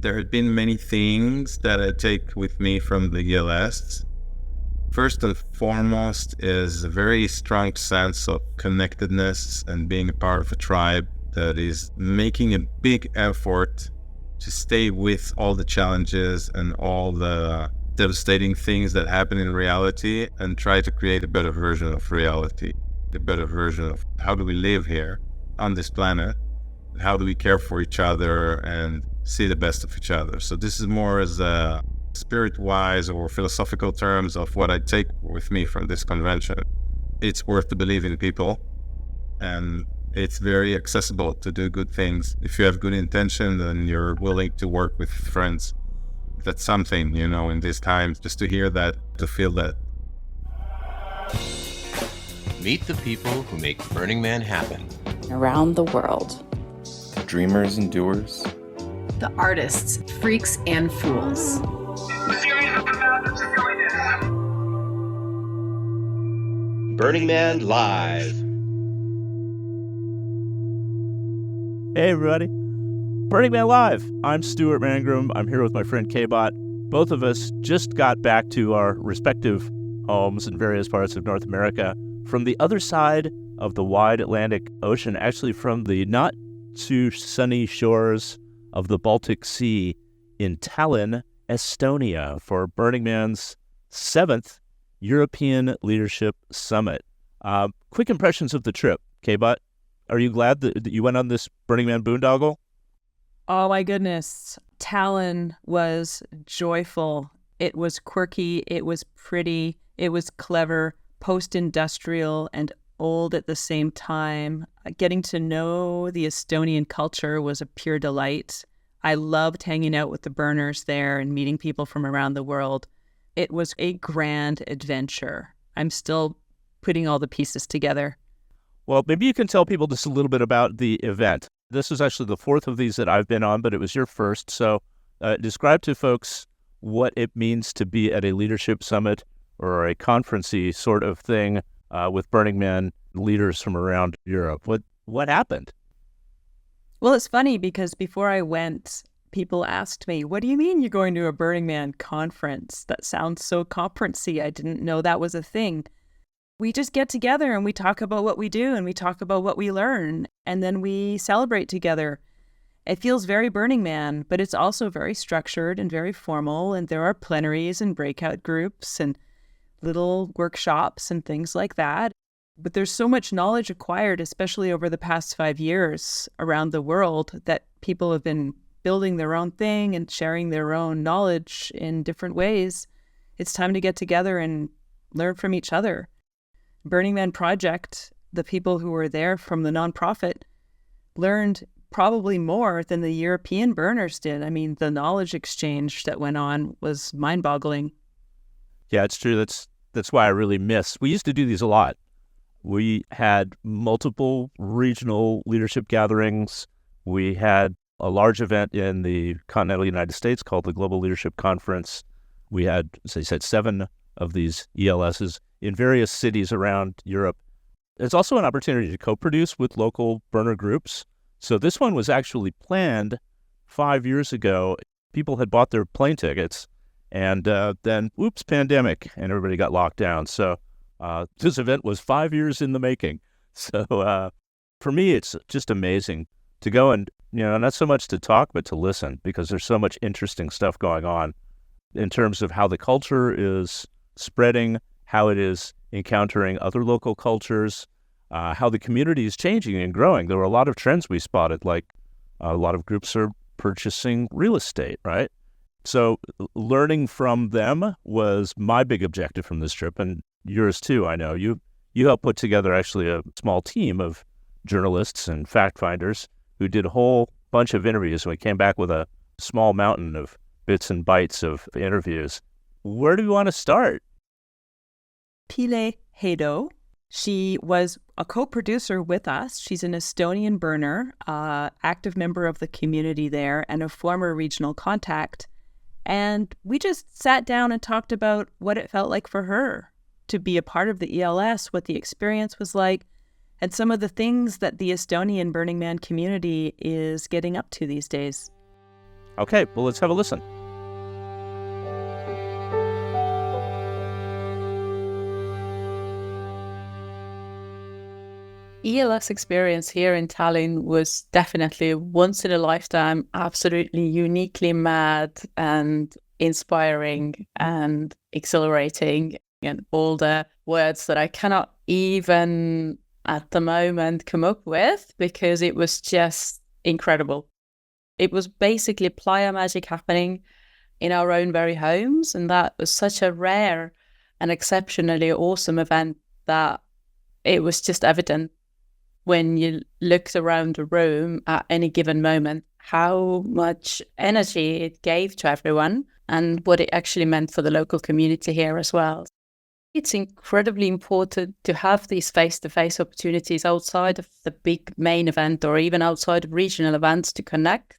There have been many things that I take with me from the ELS. First and foremost is a very strong sense of connectedness and being a part of a tribe that is making a big effort to stay with all the challenges and all the devastating things that happen in reality and try to create a better version of reality, a better version of how do we live here on this planet, how do we care for each other and see the best of each other. So this is more as a spirit-wise or philosophical terms of what I take with me from this convention. It's worth to believe in people, and it's very accessible to do good things. If you have good intention and you're willing to work with friends, that's something, in these times, just to hear that, to feel that. Meet the people who make Burning Man happen. Around the world. Dreamers and doers. The artists, freaks and fools. Burning Man Live. Hey everybody, Burning Man Live. I'm Stuart Mangrum. I'm here with my friend kbot. Both of us just got back to our respective homes in various parts of North America from the other side of the wide Atlantic Ocean, actually from the not too sunny shores of the Baltic Sea in Tallinn, Estonia, for Burning Man's 7th European Leadership Summit. Quick impressions of the trip, kbot. Are you glad that you went on this Burning Man boondoggle? Oh my goodness. Tallinn was joyful. It was quirky. It was pretty. It was clever, post-industrial and old at the same time. Getting to know the Estonian culture was a pure delight. I loved hanging out with the burners there and meeting people from around the world. It was a grand adventure. I'm still putting all the pieces together. Well, maybe you can tell people just a little bit about the event. This is actually the 4th of these that I've been on, but it was your first. So describe to folks what it means to be at a leadership summit or a conference-y sort of thing with Burning Man leaders from around Europe. What happened? Well, it's funny because before I went, people asked me, what do you mean you're going to a Burning Man conference? That sounds so conference-y. I didn't know that was a thing. We just get together and we talk about what we do and we talk about what we learn and then we celebrate together. It feels very Burning Man, but it's also very structured and very formal, and there are plenaries and breakout groups and little workshops and things like that. But there's so much knowledge acquired, especially over the past 5 years around the world, that people have been building their own thing and sharing their own knowledge in different ways. It's time to get together and learn from each other. Burning Man Project, the people who were there from the nonprofit, learned probably more than the European burners did. I mean, the knowledge exchange that went on was mind-boggling. Yeah, it's true. That's why I really miss. We used to do these a lot. We had multiple regional leadership gatherings. We had a large event in the continental United States called the Global Leadership Conference. We had, as I said, 7 of these ELSs in various cities around Europe. It's also an opportunity to co-produce with local burner groups. So this one was actually planned 5 years ago. People had bought their plane tickets, and then, oops, pandemic, and everybody got locked down. So this event was 5 years in the making. So for me, it's just amazing to go and, not so much to talk, but to listen, because there's so much interesting stuff going on in terms of how the culture is spreading, how it is encountering other local cultures, how the community is changing and growing. There were a lot of trends we spotted, like a lot of groups are purchasing real estate, right? So learning from them was my big objective from this trip, and yours too, I know. You helped put together actually a small team of journalists and fact finders who did a whole bunch of interviews, and we came back with a small mountain of bits and bytes of interviews. Where do we want to start? Pille Hedo. She was a co-producer with us. She's an Estonian burner, active member of the community there, and a former regional contact. And we just sat down and talked about what it felt like for her to be a part of the ELS, what the experience was like, and some of the things that the Estonian Burning Man community is getting up to these days. Okay, well, let's have a listen. ELS experience here in Tallinn was definitely once in a lifetime, absolutely uniquely mad and inspiring and exhilarating, and all the words that I cannot even at the moment come up with, because it was just incredible. It was basically playa magic happening in our own very homes, and that was such a rare and exceptionally awesome event that it was just evident when you looked around the room at any given moment how much energy it gave to everyone and what it actually meant for the local community here as well. It's incredibly important to have these face-to-face opportunities outside of the big main event or even outside of regional events to connect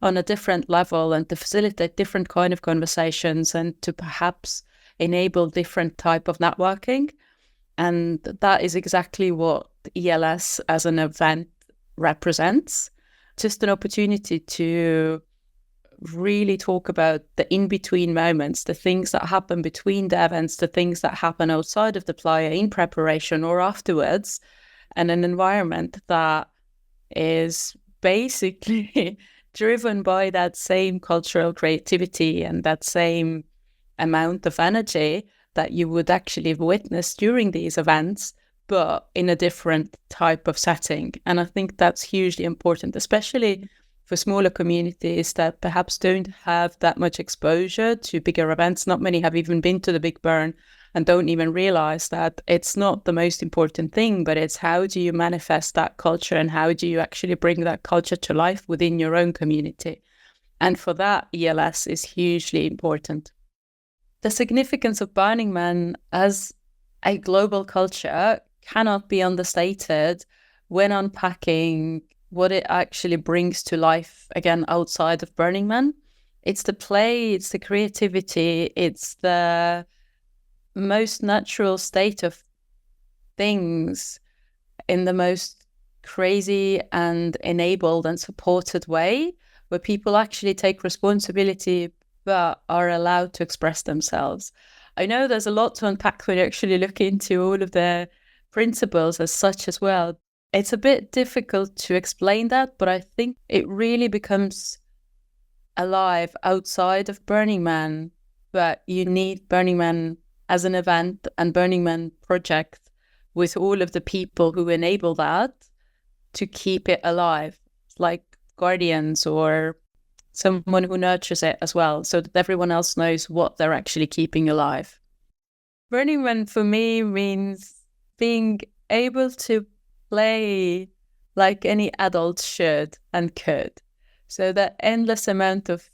on a different level and to facilitate different kind of conversations and to perhaps enable different type of networking. And that is exactly what ELS as an event represents. Just an opportunity to really talk about the in-between moments, the things that happen between the events, the things that happen outside of the playa in preparation or afterwards, and an environment that is basically driven by that same cultural creativity and that same amount of energy that you would actually witness during these events, but in a different type of setting. And I think that's hugely important, especially for smaller communities that perhaps don't have that much exposure to bigger events. Not many have even been to the Big Burn and don't even realize that it's not the most important thing, but it's how do you manifest that culture and how do you actually bring that culture to life within your own community. And for that, ELS is hugely important. The significance of Burning Man as a global culture cannot be understated when unpacking what it actually brings to life, again, outside of Burning Man. It's the play, it's the creativity, it's the most natural state of things in the most crazy and enabled and supported way, where people actually take responsibility but are allowed to express themselves. I know there's a lot to unpack when you actually look into all of the principles as such as well. It's a bit difficult to explain that, but I think it really becomes alive outside of Burning Man. But you need Burning Man as an event and Burning Man project with all of the people who enable that to keep it alive, like guardians or someone who nurtures it as well, so that everyone else knows what they're actually keeping alive. Burning Man for me means being able to play like any adult should and could. So that endless amount of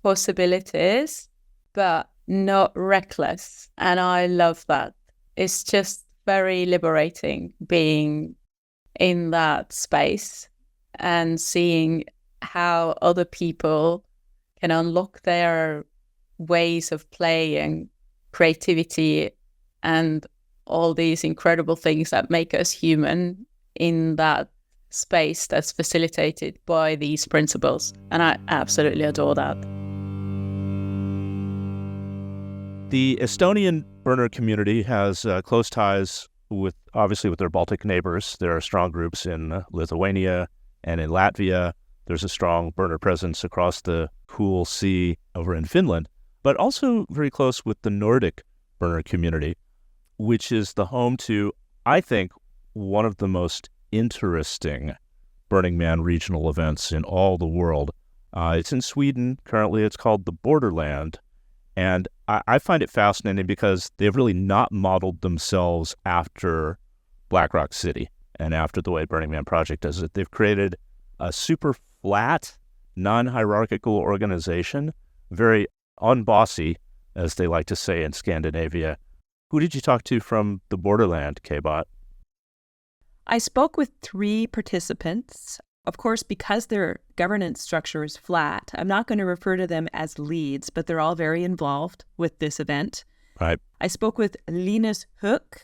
possibilities, but not reckless. And I love that. It's just very liberating being in that space and seeing how other people can unlock their ways of play and creativity and all these incredible things that make us human in that space that's facilitated by these principles. And I absolutely adore that. The Estonian burner community has close ties with their Baltic neighbors. There are strong groups in Lithuania and in Latvia. There's a strong burner presence across the Cool Sea over in Finland, but also very close with the Nordic burner community, which is the home to, I think, one of the most interesting Burning Man regional events in all the world. It's in Sweden. Currently, it's called the Borderland. And I find it fascinating because they've really not modeled themselves after Black Rock City and after the way Burning Man Project does it. They've created a super flat, non-hierarchical organization, very unbossy, as they like to say in Scandinavia. Who did you talk to from the Borderland, kbot? I spoke with 3 participants. Of course, because their governance structure is flat, I'm not going to refer to them as leads, but they're all very involved with this event. Right. I spoke with Linus Höök,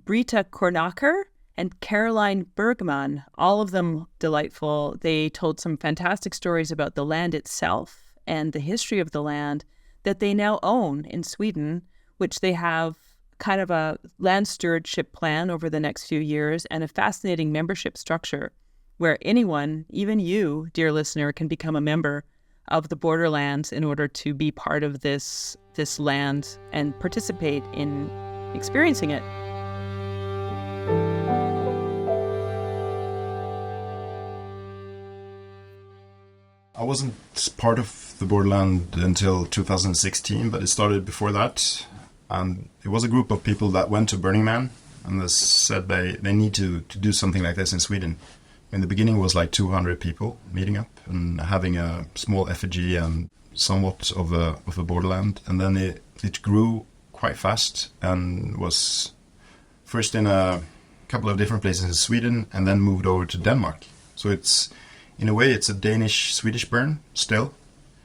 Britta Kronacher, and Caroline Bergmann, all of them delightful. They told some fantastic stories about the land itself and the history of the land that they now own in Sweden, which they have kind of a land stewardship plan over the next few years and a fascinating membership structure where anyone, even you, dear listener, can become a member of the borderlands in order to be part of this land and participate in experiencing it. I wasn't part of the Borderland until 2016, but it started before that. And it was a group of people that went to Burning Man and they said they need to do something like this in Sweden. In the beginning it was like 200 people meeting up and having a small effigy and somewhat of a borderland. And then it grew quite fast and was first in a couple of different places in Sweden and then moved over to Denmark. So it's, in a way, it's a Danish-Swedish burn still.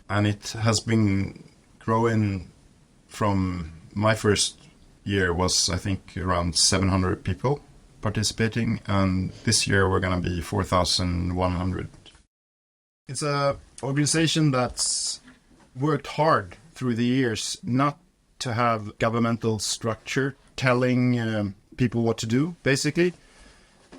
And it has been growing from my first year was, I think, around 700 people participating. And this year we're going to be 4,100. It's a organization that's worked hard through the years not to have governmental structure telling people what to do, basically.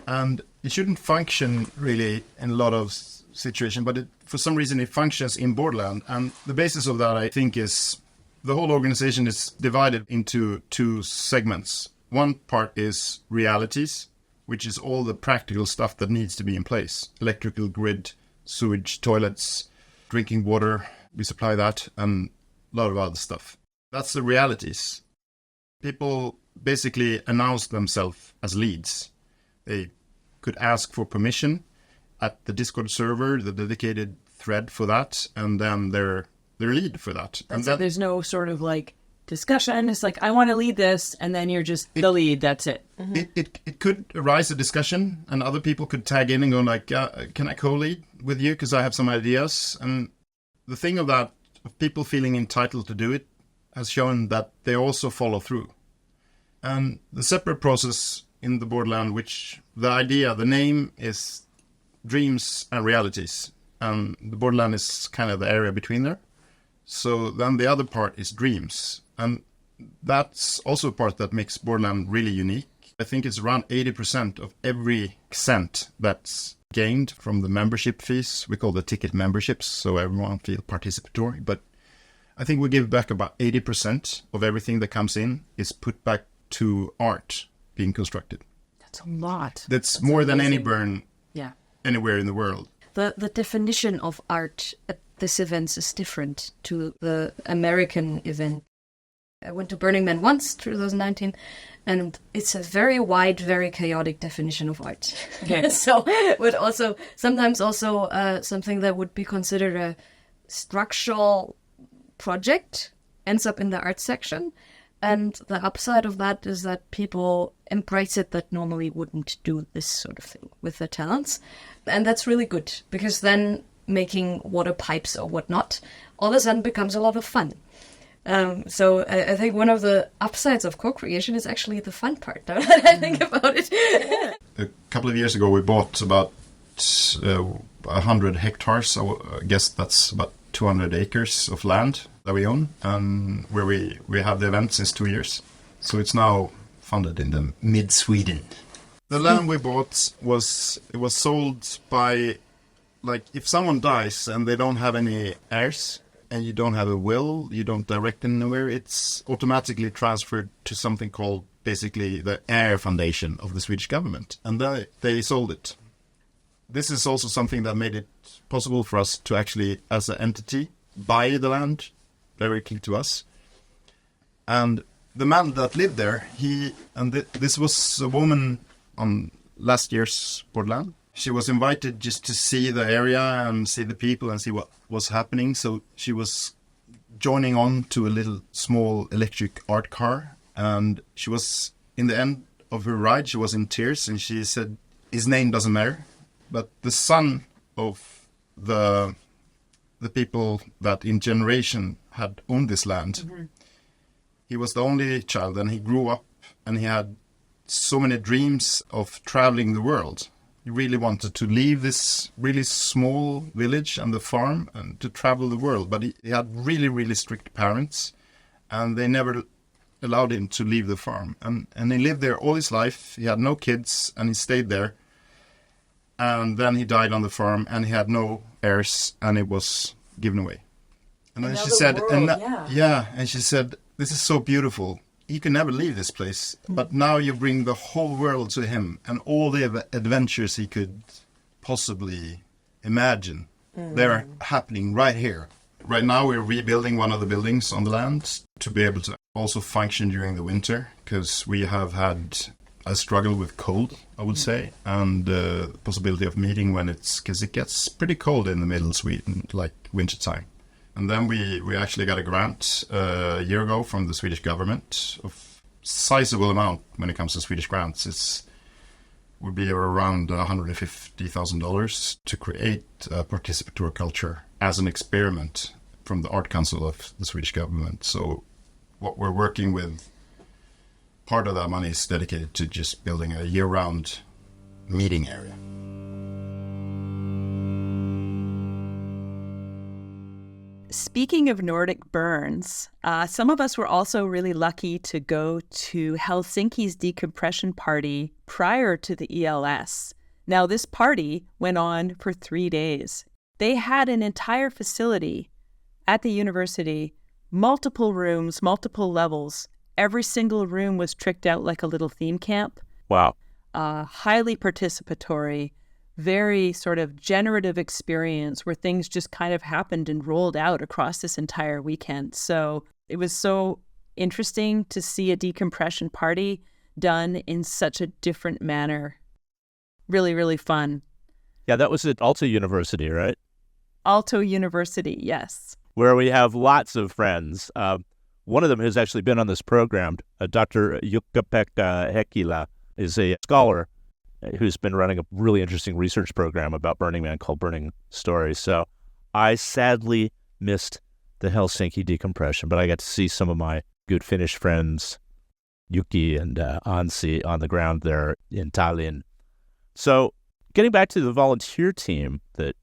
And it shouldn't function really in a lot of situations, but for some reason it functions in Borderland. And the basis of that, I think, is the whole organization is divided into two segments. One part is realities, which is all the practical stuff that needs to be in place. Electrical grid, sewage, toilets, drinking water, we supply that, and a lot of other stuff. That's the realities. People basically announce themselves as leads. They could ask for permission at the Discord server, the dedicated thread for that, and then they're lead for that. And so there's no sort of like discussion. It's like, I want to lead this, and then you're just the lead. That's it. Mm-hmm. It could arise a discussion, and other people could tag in and go like, can I co-lead with you because I have some ideas? And the thing of that, of people feeling entitled to do it, has shown that they also follow through. And the separate process in the Borderland, which the name is dreams and realities, and the Borderland is kind of the area between there. So then the other part is dreams, and that's also a part that makes Borderland really unique. I think it's around 80% of every cent that's gained from the membership fees. We call the ticket memberships, so everyone feels participatory. But I think we give back about 80% of everything that comes in is put back to art being constructed. That's a lot. That's more amazing. Than any burn anywhere in the world. The definition of art at this event is different to the American event. I went to Burning Man once, 2019, and it's a very wide, very chaotic definition of art. Okay. So, but also sometimes also something that would be considered a structural project ends up in the art section. And the upside of that is that people embrace it that normally wouldn't do this sort of thing with their talents. And that's really good, because then making water pipes or whatnot all of a sudden becomes a lot of fun. So I think one of the upsides of co-creation is actually the fun part, now that I think about it. A couple of years ago, we bought about 100 hectares. I guess that's about 200 acres of land that we own, and where we have the event since 2 years. So it's now funded in the mid-Sweden. The land we bought was sold by, like, if someone dies and they don't have any heirs, and you don't have a will, you don't direct anywhere, it's automatically transferred to something called basically the heir foundation of the Swedish government. And they sold it. This is also something that made it possible for us to actually, as an entity, buy the land directly to us. And the man that lived there, this was a woman on last year's Borderland. She was invited just to see the area and see the people and see what was happening. So she was joining on to a little small electric art car. And she was, in the end of her ride, she was in tears. And she said, his name doesn't matter. But the son of the people that in generation had owned this land, he was the only child. And he grew up and he had so many dreams of traveling the world. He really wanted to leave this really small village and the farm and to travel the world. But he had really, really strict parents, and they never allowed him to leave the farm. And he lived there all his life. He had no kids, and he stayed there. And then he died on the farm, and he had no heirs, and it was given away. And then she said, and she said, this is so beautiful. He can never leave this place, but now you bring the whole world to him and all the adventures he could possibly imagine. They're happening right here. Right now we're rebuilding one of the buildings on the land to be able to also function during the winter, because we have had a struggle with cold, I would say, and the possibility of meeting because it gets pretty cold in the middle of Sweden, like winter time. And then we actually got a grant a year ago from the Swedish government of sizable amount when it comes to Swedish grants. Would be around $150,000 to create a participatory culture as an experiment from the Art Council of the Swedish government. So what we're working with, part of that money is dedicated to just building a year-round meeting area. Speaking of Nordic burns, some of us were also really lucky to go to Helsinki's decompression party prior to the ELS. Now, this party went on for 3 days. They had an entire facility at the university, multiple rooms, multiple levels. Every single room was tricked out like a little theme camp. Wow. Highly participatory, very sort of generative experience where things just kind of happened and rolled out across this entire weekend. So it was so interesting to see a decompression party done in such a different manner. Really, really fun. Yeah, that was at Aalto University, right? Aalto University, yes. Where we have lots of friends. One of them has actually been on this program. Dr. Jukka-Pekka Heikkilä is a scholar who's been running a really interesting research program about Burning Man called Burning Stories. So I sadly missed the Helsinki decompression, but I got to see some of my good Finnish friends, Yuki and Ansi, on the ground there in Tallinn. So getting back to the volunteer team that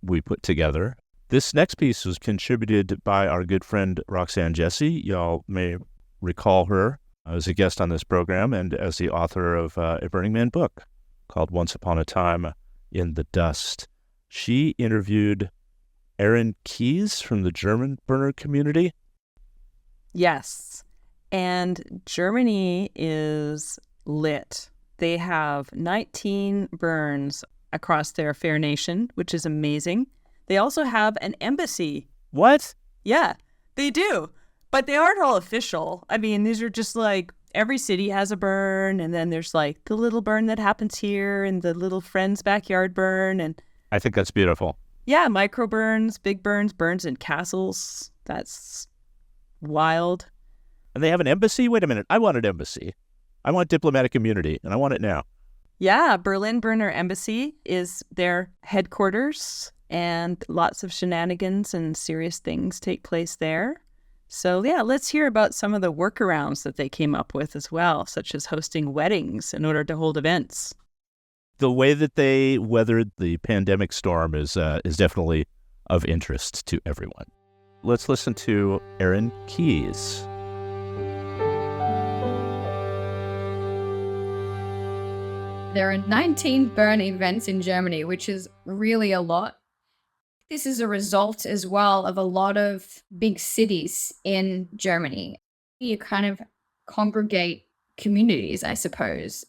we put together, this next piece was contributed by our good friend Roxanne Jesse. Y'all may recall her as a guest on this program and as the author of a Burning Man book called Once Upon a Time in the Dust. She interviewed Erin Kiez from the German burner community. Yes. And Germany is lit. They have 19 burns across their fair nation, which is amazing. They also have an embassy. What? Yeah, they do. But they aren't all official. I mean, these are just like every city has a burn, and then there's like the little burn that happens here and the little friend's backyard burn. And I think that's beautiful. Yeah, micro burns, big burns, burns in castles. That's wild. And they have an embassy? Wait a minute. I want an embassy. I want diplomatic immunity, and I want it now. Yeah, Berlin Burner Embassy is their headquarters, and lots of shenanigans and serious things take place there. So yeah, let's hear about some of the workarounds that they came up with as well, such as hosting weddings in order to hold events. The way that they weathered the pandemic storm is definitely of interest to everyone. Let's listen to Erin Kiez. There are 19 burn events in Germany, which is really a lot. This is a result as well of a lot of big cities in Germany. You kind of congregate communities, I suppose.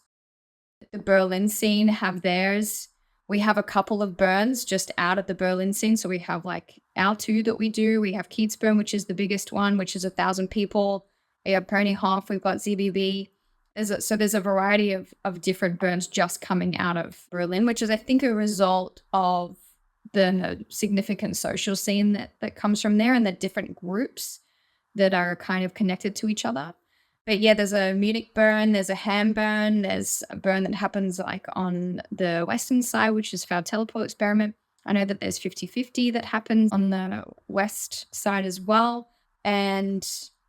The Berlin scene have theirs. We have a couple of burns just out of the Berlin scene. So we have like our two that we do. We have Kiez burn, which is the biggest one, which is 1,000 people. We have Ponyhof, we've got ZBB. There's a variety of different burns just coming out of Berlin, which is, I think, a result of the significant social scene that comes from there and the different groups that are kind of connected to each other. But yeah, there's a Munich burn, there's a Ham burn, there's a burn that happens like on the western side, which is Failed Teleport Experiment. I know that there's 50-50 that happens on the west side as well. And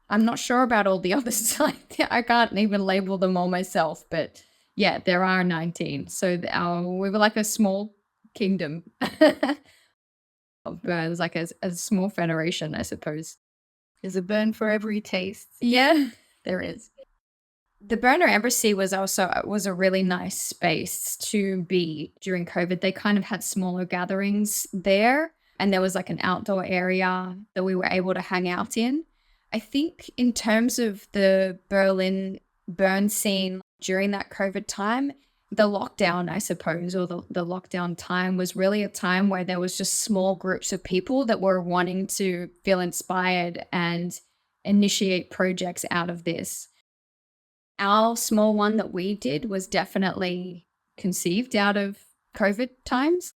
I'm not sure about all the others. I can't even label them all myself, but yeah, there are 19. So we were like a small kingdom. It's like a small federation, I suppose. There's a burn for every taste. Yeah, there is. The Burner Embassy was a really nice space to be during COVID. They kind of had smaller gatherings there, and there was like an outdoor area that we were able to hang out in. I think in terms of the Berlin burn scene during that COVID time, the lockdown, I suppose, or the lockdown time was really a time where there was just small groups of people that were wanting to feel inspired and initiate projects out of this. Our small one that we did was definitely conceived out of COVID times.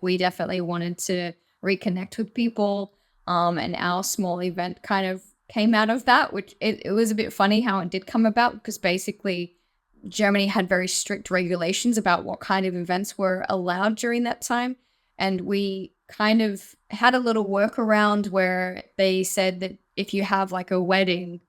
We definitely wanted to reconnect with people, and our small event kind of came out of that, which it was a bit funny how it did come about, because basically Germany had very strict regulations about what kind of events were allowed during that time. And we kind of had a little workaround where they said that if you have like a wedding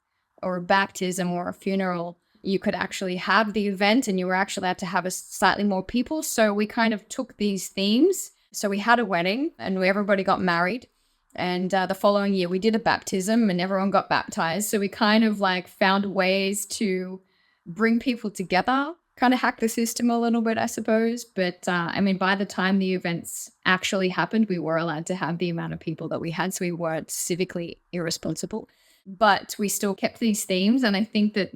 or a baptism or a funeral, you could actually have the event and you were actually allowed to have a slightly more people. So we kind of took these themes. So we had a wedding and everybody got married. And the following year we did a baptism and everyone got baptized. So we kind of like found ways to bring people together, kind of hack the system a little bit, I suppose. But I mean, by the time the events actually happened, we were allowed to have the amount of people that we had. So we weren't civically irresponsible. But we still kept these themes. And I think that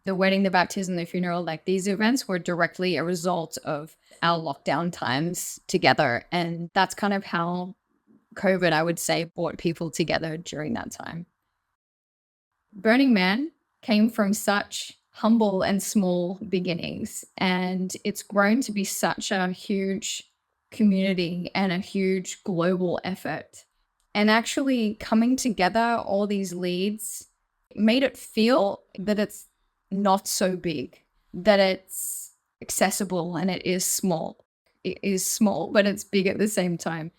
the wedding, the baptism, the funeral, like these events were directly a result of our lockdown times together. And that's kind of how COVID, I would say, brought people together during that time. Burning Man came from such humble and small beginnings, and it's grown to be such a huge community and a huge global effort. And actually coming together, all these leads made it feel that it's not so big, that it's accessible and it is small. It is small, but it's big at the same time.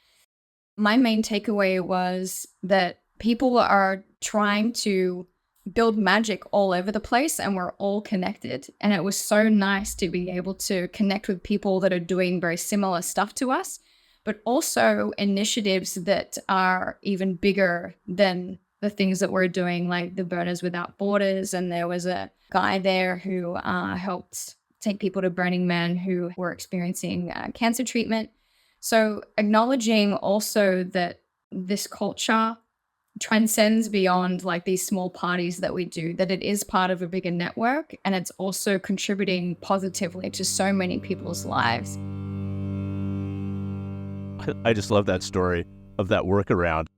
My main takeaway was that people are trying to build magic all over the place and we're all connected. And it was so nice to be able to connect with people that are doing very similar stuff to us, but also initiatives that are even bigger than the things that we're doing, like the Burners Without Borders. And there was a guy there who helped take people to Burning Man who were experiencing cancer treatment. So acknowledging also that this culture transcends beyond like these small parties that we do, that it is part of a bigger network and it's also contributing positively to so many people's lives. I just love that story of that workaround.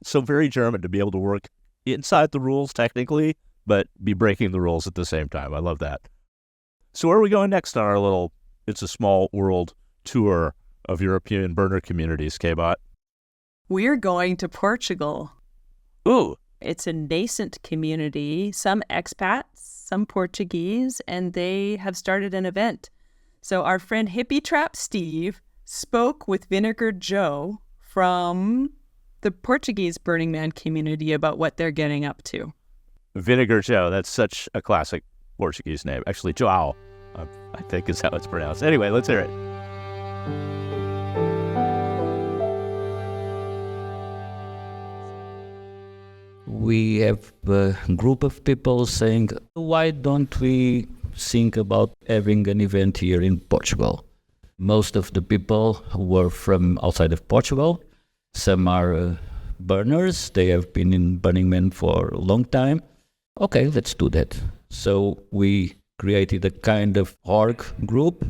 So very German to be able to work inside the rules technically, but be breaking the rules at the same time. I love that. So where are we going next on our little It's a Small World tour of European burner communities, kbot? We're going to Portugal. Ooh. It's a nascent community, some expats, some Portuguese, and they have started an event. So our friend Hippie Trap Steve spoke with Vinegar Joe from the Portuguese Burning Man community about what they're getting up to. Vinegar Joe, that's such a classic Portuguese name. Actually, Joao, I think is how it's pronounced. Anyway, let's hear it. We have a group of people saying, why don't we think about having an event here in Portugal? Most of the people were from outside of Portugal. Some are burners. They have been in Burning Man for a long time. Okay, let's do that. So we created a kind of org group.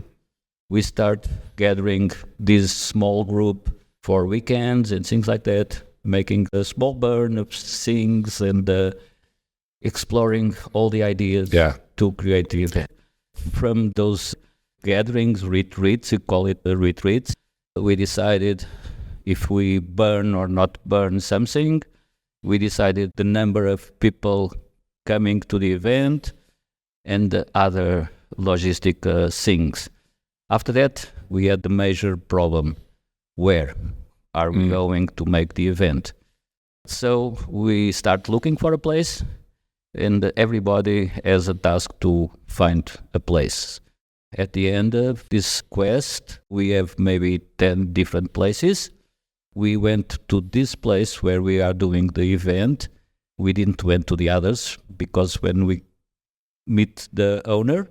We start gathering this small group for weekends and things like that, making a small burn of things and exploring all the ideas to create the event. From those gatherings, retreats, you call it retreats, we decided if we burn or not burn something. We decided the number of people coming to the event and the other logistic things. After that, we had the major problem. Where are we going to make the event? So we start looking for a place, and everybody has a task to find a place. At the end of this quest, we have maybe 10 different places. We went to this place where we are doing the event. We didn't went to the others because when we meet the owner,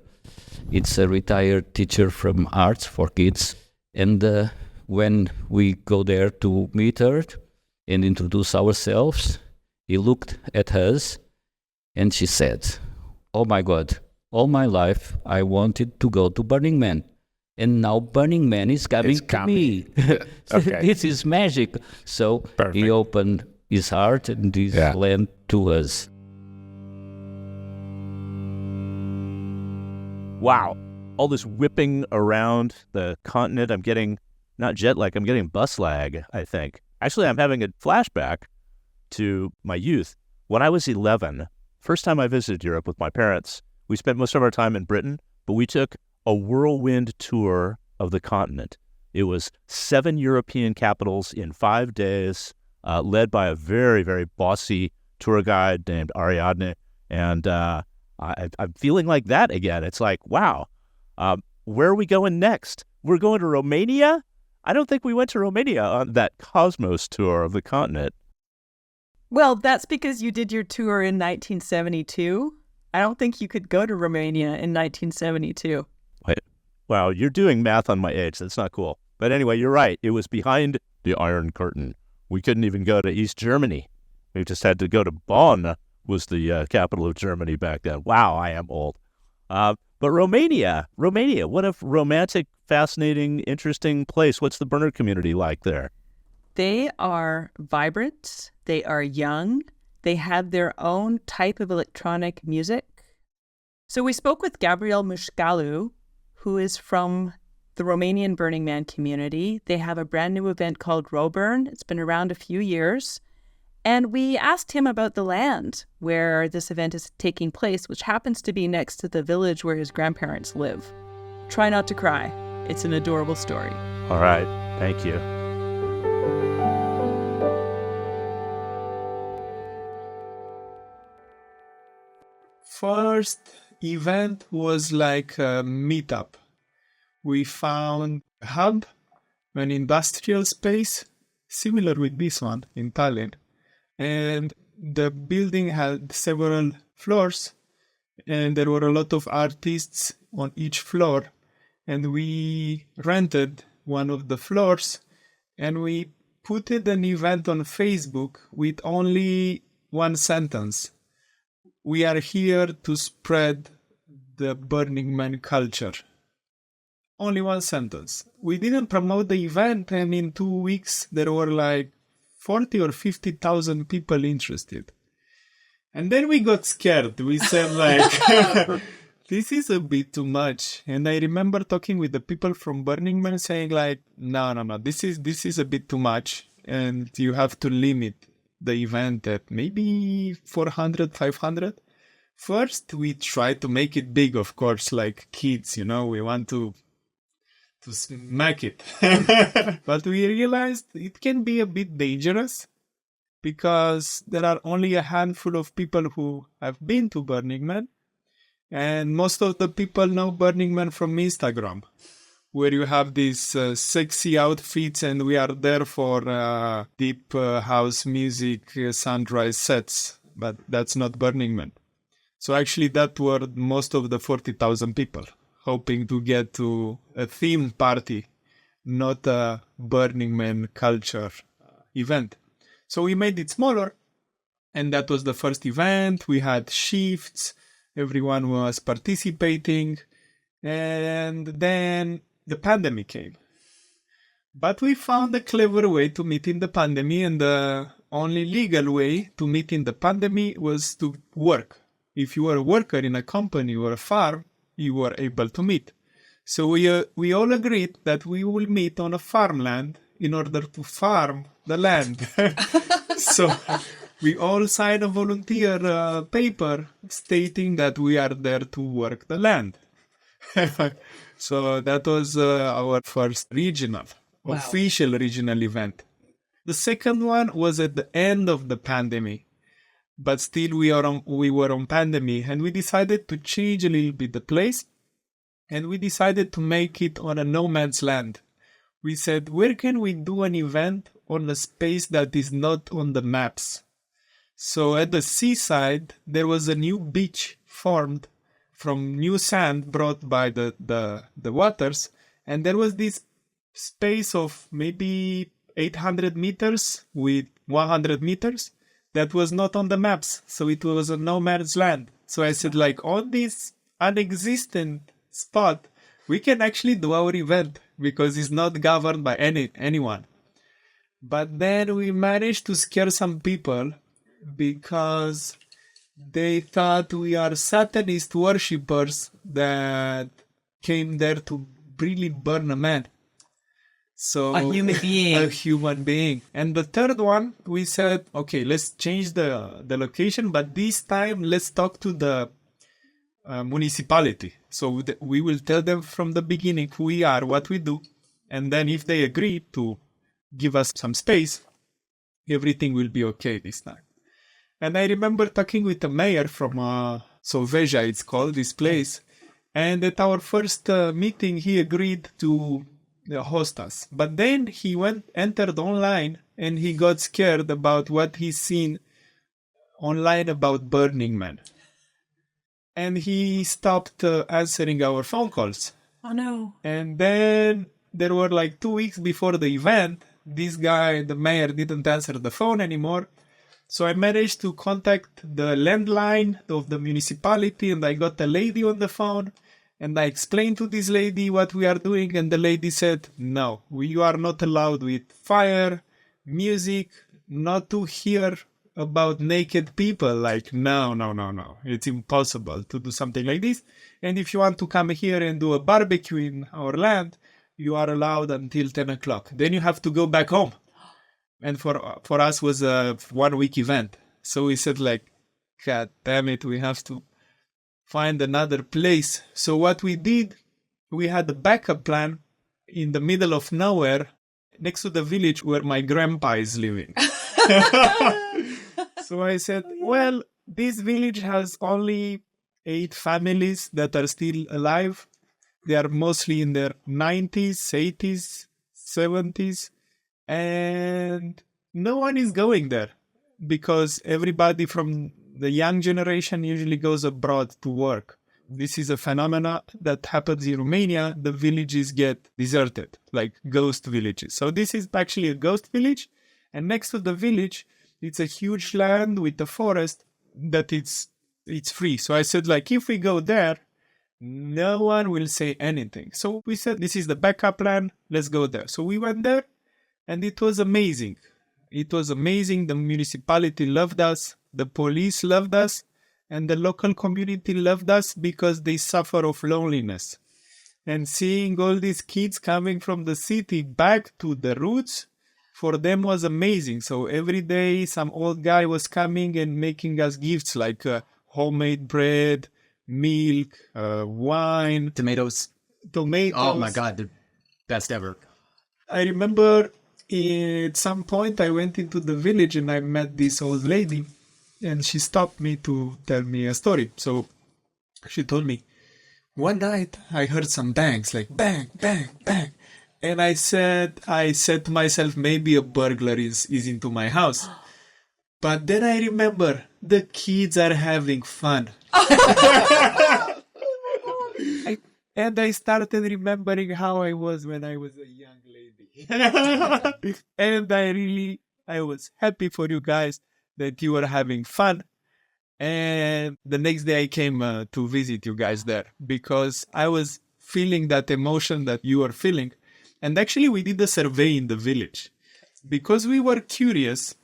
it's a retired teacher from arts for kids. And when we go there to meet her and introduce ourselves, he looked at us and she said, "Oh my God, all my life I wanted to go to Burning Man. And now Burning Man is coming to me." Okay. This is magic. So Perfect. he opened his heart and his land to us. Wow. All this whipping around the continent. I'm getting, not jet lag, I'm getting bus lag, I think. Actually, I'm having a flashback to my youth. When I was 11, first time I visited Europe with my parents, we spent most of our time in Britain, but we took a whirlwind tour of the continent. It was 7 European capitals in 5 days, led by a very, very bossy tour guide named Ariadne. And I'm feeling like that again. It's like, wow, where are we going next? We're going to Romania? I don't think we went to Romania on that Cosmos tour of the continent. Well, that's because you did your tour in 1972. I don't think you could go to Romania in 1972. Wait, wow, you're doing math on my age. That's not cool. But anyway, you're right. It was behind the Iron Curtain. We couldn't even go to East Germany. We just had to go to Bonn, was the capital of Germany back then. Wow, I am old. But Romania, what a romantic, fascinating, interesting place. What's the burner community like there? They are vibrant. They are young. They have their own type of electronic music. So we spoke with Gabriel Muscalu, who is from the Romanian Burning Man community. They have a brand new event called Roburn. It's been around a few years. And we asked him about the land where this event is taking place, which happens to be next to the village where his grandparents live. Try not to cry. It's an adorable story. All right. Thank you. First event was like a meetup. We found a hub, an industrial space, similar with this one in Tallinn. And the building had several floors, and there were a lot of artists on each floor. And we rented one of the floors, and we put an event on Facebook with only one sentence. We are here to spread the Burning Man culture. Only one sentence. We didn't promote the event, and in 2 weeks there were like 40 or 50,000 people interested. And then we got scared. We said like, this is a bit too much. And I remember talking with the people from Burning Man saying like, no, this is a bit too much. And you have to limit the event at maybe 400, 500. First, we try to make it big, of course, like kids, we want to smack it. But we realized it can be a bit dangerous because there are only a handful of people who have been to Burning Man. And most of the people know Burning Man from Instagram, where you have these sexy outfits and we are there for deep house music, sunrise sets. But that's not Burning Man. So actually that were most of the 40,000 people hoping to get to a themed party, not a Burning Man culture event. So we made it smaller, and that was the first event. We had shifts, everyone was participating, and then the pandemic came. But we found a clever way to meet in the pandemic, and the only legal way to meet in the pandemic was to work. If you were a worker in a company or a farm, you were able to meet. So we all agreed that we will meet on a farmland in order to farm the land. So we all signed a volunteer paper stating that we are there to work the land. So that was our first official regional event. The second one was at the end of the pandemic, but still we were on pandemic, and we decided to change a little bit the place, and we decided to make it on a no man's land. We said, where can we do an event on a space that is not on the maps? So at the seaside, there was a new beach formed from new sand brought by the waters, and there was this space of maybe 800 meters with 100 meters that was not on the maps, so it was a no man's land. So I said, like, on this unexistent spot, we can actually do our event because it's not governed by anyone. But then we managed to scare some people because they thought we are Satanist worshippers that came there to really burn a man. So a human being. A human being. And the third one, we said, okay, let's change the location, but this time let's talk to the municipality. So we will tell them from the beginning who we are, what we do, and then if they agree to give us some space, everything will be okay this time. And I remember talking with the mayor from Veja, it's called, this place, and at our first meeting he agreed to host us. But then he entered online and he got scared about what he's seen online about Burning Man. And he stopped answering our phone calls. Oh no. And then there were like 2 weeks before the event, this guy, the mayor, didn't answer the phone anymore. So I managed to contact the landline of the municipality, and I got a lady on the phone, and I explained to this lady what we are doing, and the lady said, no, you are not allowed with fire, music, not to hear about naked people. Like, no, it's impossible to do something like this. And if you want to come here and do a barbecue in our land, you are allowed until 10 o'clock. Then you have to go back home. And for us was a 1 week event. So we said, like, God damn it, we have to find another place. So what we did, we had a backup plan in the middle of nowhere, next to the village where my grandpa is living. So I said, well, this village has only 8 families that are still alive. They are mostly in their 90s, 80s, 70s. And no one is going there because everybody from the young generation usually goes abroad to work. This is a phenomena that happens in Romania. The villages get deserted, like ghost villages. So this is actually a ghost village. And next to the village, it's a huge land with a forest that it's free. So I said, like, if we go there, no one will say anything. So we said, this is the backup plan. Let's go there. So we went there. And it was amazing. It was amazing. The municipality loved us. The police loved us. And the local community loved us because they suffer of loneliness. And seeing all these kids coming from the city back to the roots, for them was amazing. So every day some old guy was coming and making us gifts like homemade bread, milk, wine. Tomatoes. Oh my God, the best ever. I remember at some point I went into the village and I met this old lady and she stopped me to tell me a story. So she told me, one night I heard some bangs, like bang, bang, bang. And I said to myself, maybe a burglar is into my house. But then I remember the kids are having fun. And I started remembering how I was when I was a young lady. And I was happy for you guys that you were having fun. And the next day I came to visit you guys there because I was feeling that emotion that you were feeling. And actually we did a survey in the village because we were curious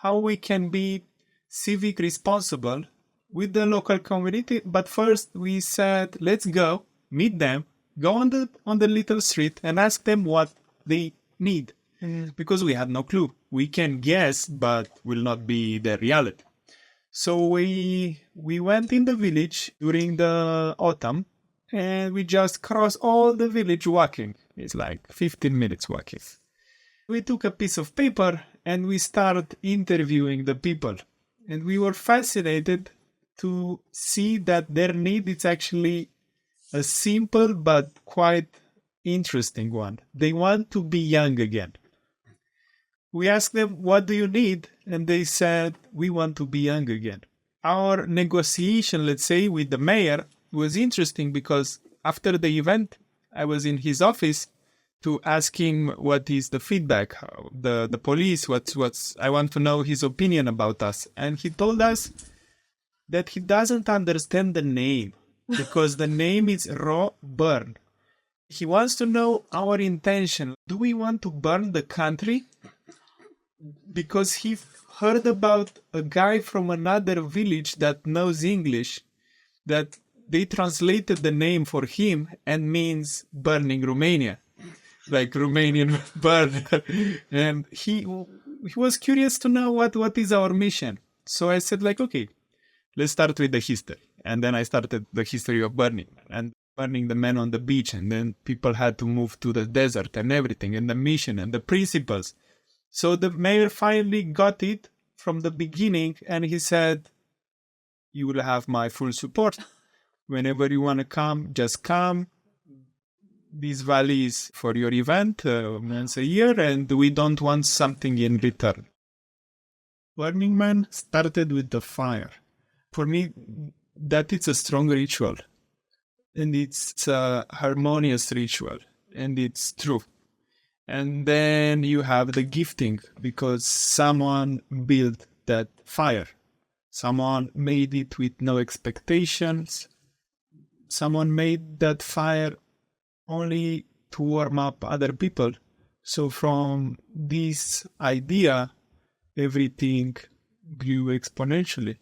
how we can be civic responsible with the local community. But first we said, let's go meet them, go on the little street and ask them what they need. Because we had no clue. We can guess, but will not be the reality. So we went in the village during the autumn and we just crossed all the village walking. It's like 15 minutes walking. We took a piece of paper and we started interviewing the people. And we were fascinated to see that their need is actually a simple but quite interesting one. They want to be young again. We asked them, what do you need? And they said, we want to be young again. Our negotiation, let's say, with the mayor was interesting because after the event, I was in his office to ask him what is the feedback, the police, I want to know his opinion about us. And he told us that he doesn't understand the name because the name is raw burn. He wants to know our intention. Do we want to burn the country? Because he heard about a guy from another village that knows English, that they translated the name for him and means burning Romania, like Romanian burn. And he was curious to know what is our mission. So I said, like, okay, let's start with the history. And then I started the history of burning and burning the men on the beach. And then people had to move to the desert and everything, and the mission and the principles. So the mayor finally got it from the beginning, and he said, you will have my full support. Whenever you want to come, just come. This valley is for your event once a year, and we don't want something in return. Burning Man started with the fire. For me, that it's a strong ritual, and it's a harmonious ritual, and it's true. And then you have the gifting, because someone built that fire. Someone made it with no expectations. Someone made that fire only to warm up other people. So from this idea, everything grew exponentially.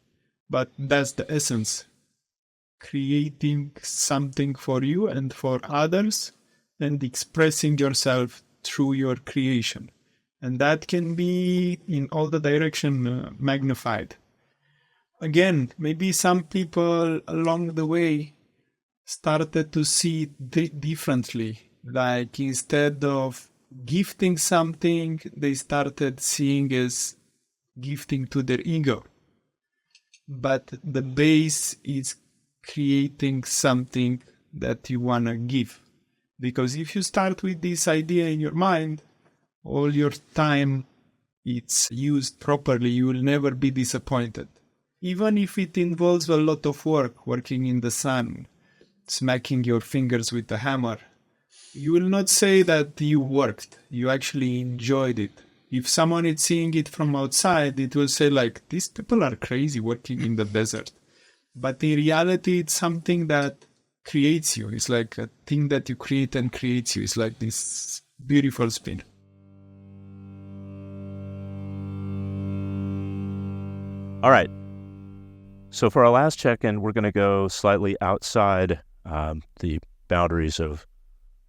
But that's the essence. Creating something for you and for others, and expressing yourself through your creation. And that can be in all the direction magnified. Again, maybe some people along the way started to see it differently. Like instead of gifting something, they started seeing as gifting to their ego. But the base is creating something that you want to give. Because if you start with this idea in your mind, all your time it's used properly, you will never be disappointed. Even if it involves a lot of work, working in the sun, smacking your fingers with a hammer, you will not say that you worked, you actually enjoyed it. If someone is seeing it from outside, it will say like, these people are crazy working in the desert. But in reality, it's something that creates you. It's like a thing that you create and creates you. It's like this beautiful spin. All right. So for our last check-in, we're going to go slightly outside the boundaries of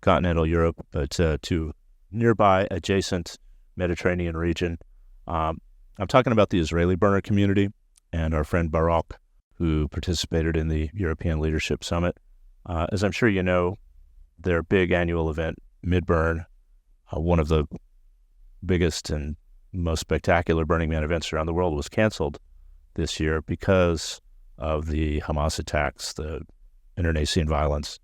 continental Europe, but to nearby adjacent Mediterranean region. I'm talking about the Israeli burner community and our friend Baroch, who participated in the European Leadership Summit. As I'm sure you know, their big annual event, Midburn, one of the biggest and most spectacular Burning Man events around the world, was canceled this year because of the Hamas attacks, the internecine violence.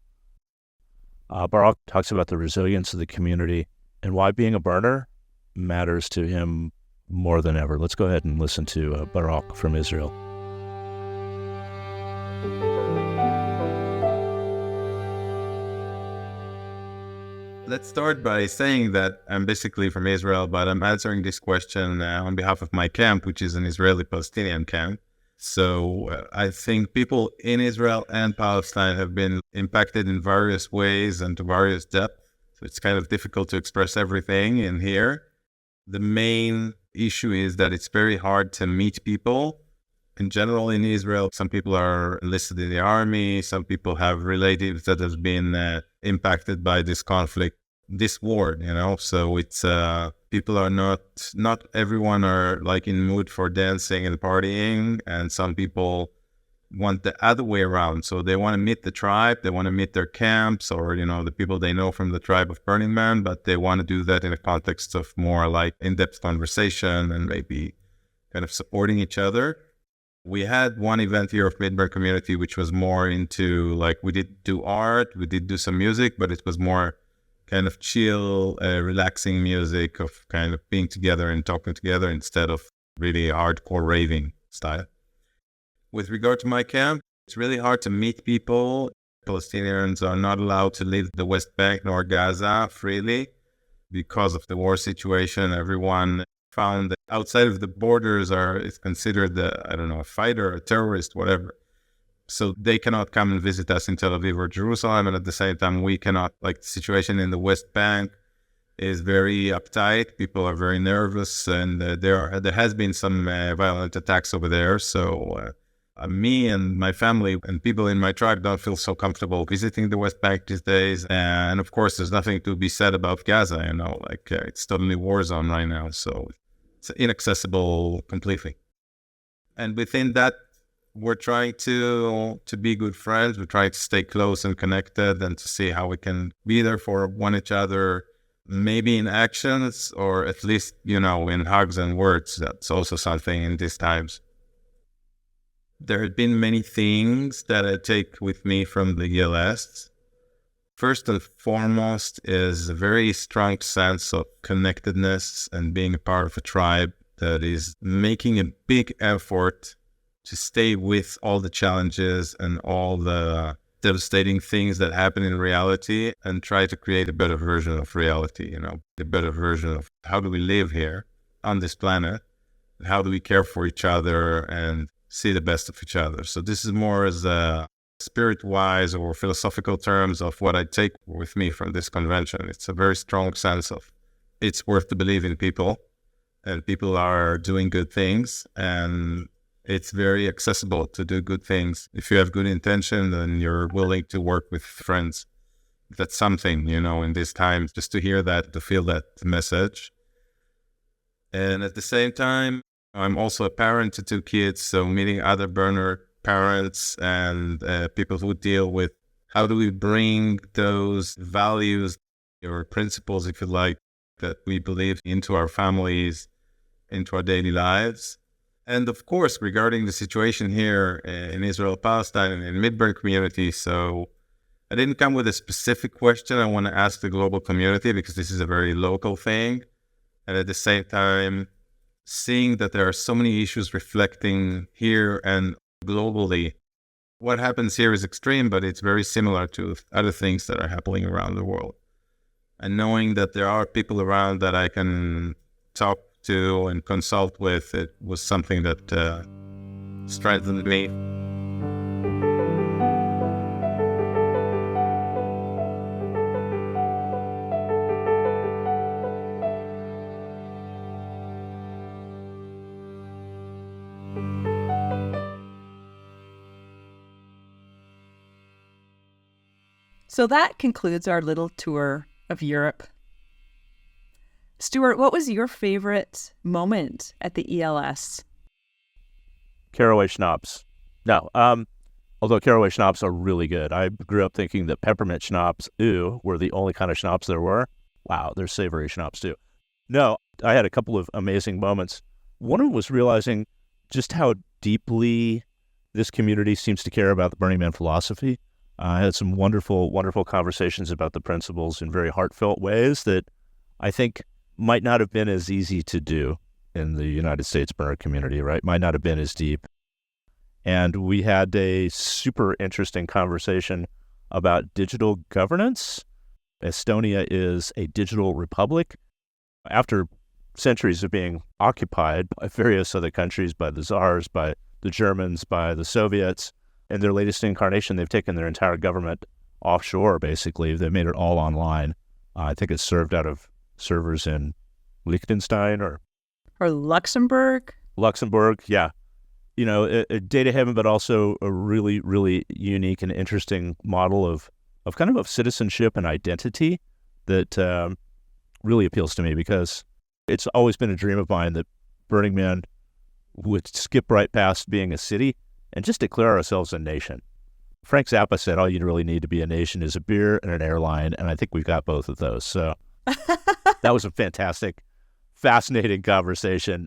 Baroch talks about the resilience of the community and why being a burner matters to him more than ever. Let's go ahead and listen to Baroch from Israel. Let's start by saying that I'm basically from Israel, but I'm answering this question on behalf of my camp, which is an Israeli-Palestinian camp. So I think people in Israel and Palestine have been impacted in various ways and to various depths. So it's kind of difficult to express everything in here. The main issue is that it's very hard to meet people. In general, in Israel, some people are enlisted in the army. Some people have relatives that have been impacted by this conflict, this war, you know. So it's people are not everyone are like in mood for dancing and partying, and some people want the other way around. So they want to meet the tribe, they want to meet their camps or, the people they know from the tribe of Burning Man, but they want to do that in a context of more like in-depth conversation and maybe kind of supporting each other. We had one event here of Midburn community, which was more into like, we did do art, we did do some music, but it was more kind of chill, relaxing music of kind of being together and talking together instead of really hardcore raving style. With regard to my camp, it's really hard to meet people. Palestinians are not allowed to leave the West Bank nor Gaza freely because of the war situation. Everyone found that outside of the borders is considered, a fighter, a terrorist, whatever. So they cannot come and visit us in Tel Aviv or Jerusalem. And at the same time, we cannot, like the situation in the West Bank is very uptight. People are very nervous and there has been some violent attacks over there. So me and my family and people in my tribe don't feel so comfortable visiting the West Bank these days. And of course, there's nothing to be said about Gaza, it's totally war zone right now. So it's inaccessible completely. And within that, we're trying to be good friends. We're trying to stay close and connected and to see how we can be there for one each other, maybe in actions or at least, in hugs and words. That's also something in these times. There have been many things that I take with me from the ELS. First and foremost is a very strong sense of connectedness and being a part of a tribe that is making a big effort to stay with all the challenges and all the devastating things that happen in reality and try to create a better version of reality, a better version of how do we live here on this planet, how do we care for each other and see the best of each other. So this is more as a spirit-wise or philosophical terms of what I take with me from this convention. It's a very strong sense of it's worth to believe in people and people are doing good things and it's very accessible to do good things. If you have good intention and you're willing to work with friends, that's something, in these times, just to hear that, to feel that message. And at the same time, I'm also a parent to 2 kids, so meeting other burner parents and people who deal with how do we bring those values or principles, if you like, that we believe into our families, into our daily lives. And of course, regarding the situation here in Israel, Palestine, and in Midburn community, so I didn't come with a specific question I want to ask the global community because this is a very local thing. And at the same time, seeing that there are so many issues reflecting here and globally. What happens here is extreme, but it's very similar to other things that are happening around the world. And knowing that there are people around that I can talk to and consult with, it was something that strengthened me. So that concludes our little tour of Europe. Stuart, what was your favorite moment at the ELS? Caraway schnapps. No, although caraway schnapps are really good. I grew up thinking that peppermint schnapps, were the only kind of schnapps there were. Wow, there's savory schnapps too. No, I had a couple of amazing moments. One of them was realizing just how deeply this community seems to care about the Burning Man philosophy. I had some wonderful, wonderful conversations about the principles in very heartfelt ways that I think might not have been as easy to do in the United States burner community, right? Might not have been as deep. And we had a super interesting conversation about digital governance. Estonia is a digital republic. After centuries of being occupied by various other countries, by the Tsars, by the Germans, by the Soviets, in their latest incarnation, they've taken their entire government offshore, basically. They've made it all online. I think it's served out of servers in Liechtenstein or Luxembourg. Luxembourg, yeah. You know, a data heaven, but also a really, really unique and interesting model of citizenship and identity that really appeals to me, because it's always been a dream of mine that Burning Man would skip right past being a city and just declare ourselves a nation. Frank Zappa said all you really need to be a nation is a beer and an airline, and I think we've got both of those. So that was a fantastic, fascinating conversation.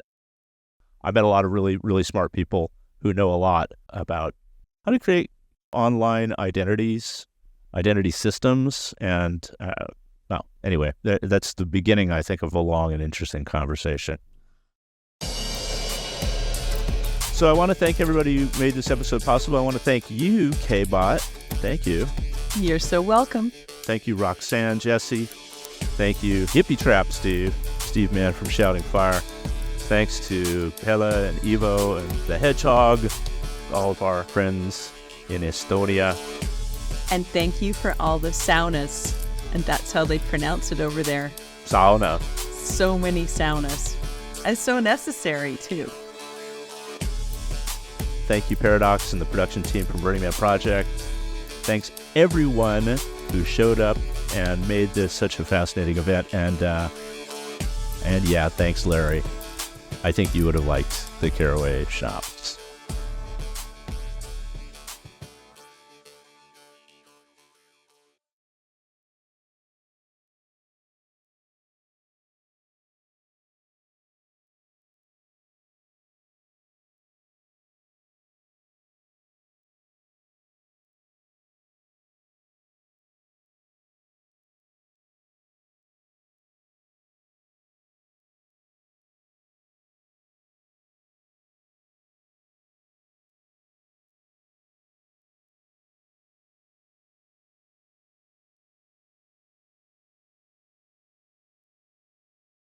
I met a lot of really, really smart people who know a lot about how to create online identities, identity systems, and anyway, that's the beginning, I think, of a long and interesting conversation. So I want to thank everybody who made this episode possible. I want to thank you, kbot. Thank you. You're so welcome. Thank you, Roxanne, Jesse. Thank you, Hippie Trap Steve Mann from Shouting Fire. Thanks to Pille and Evo and the Hedgehog, all of our friends in Estonia. And thank you for all the saunas. And that's how they pronounce it over there. Sauna. So many saunas. And so necessary, too. Thank you, Paradox, and the production team from Burning Man Project. Thanks, everyone who showed up and made this such a fascinating event. And yeah, thanks, Larry. I think you would have liked the Caraway shops.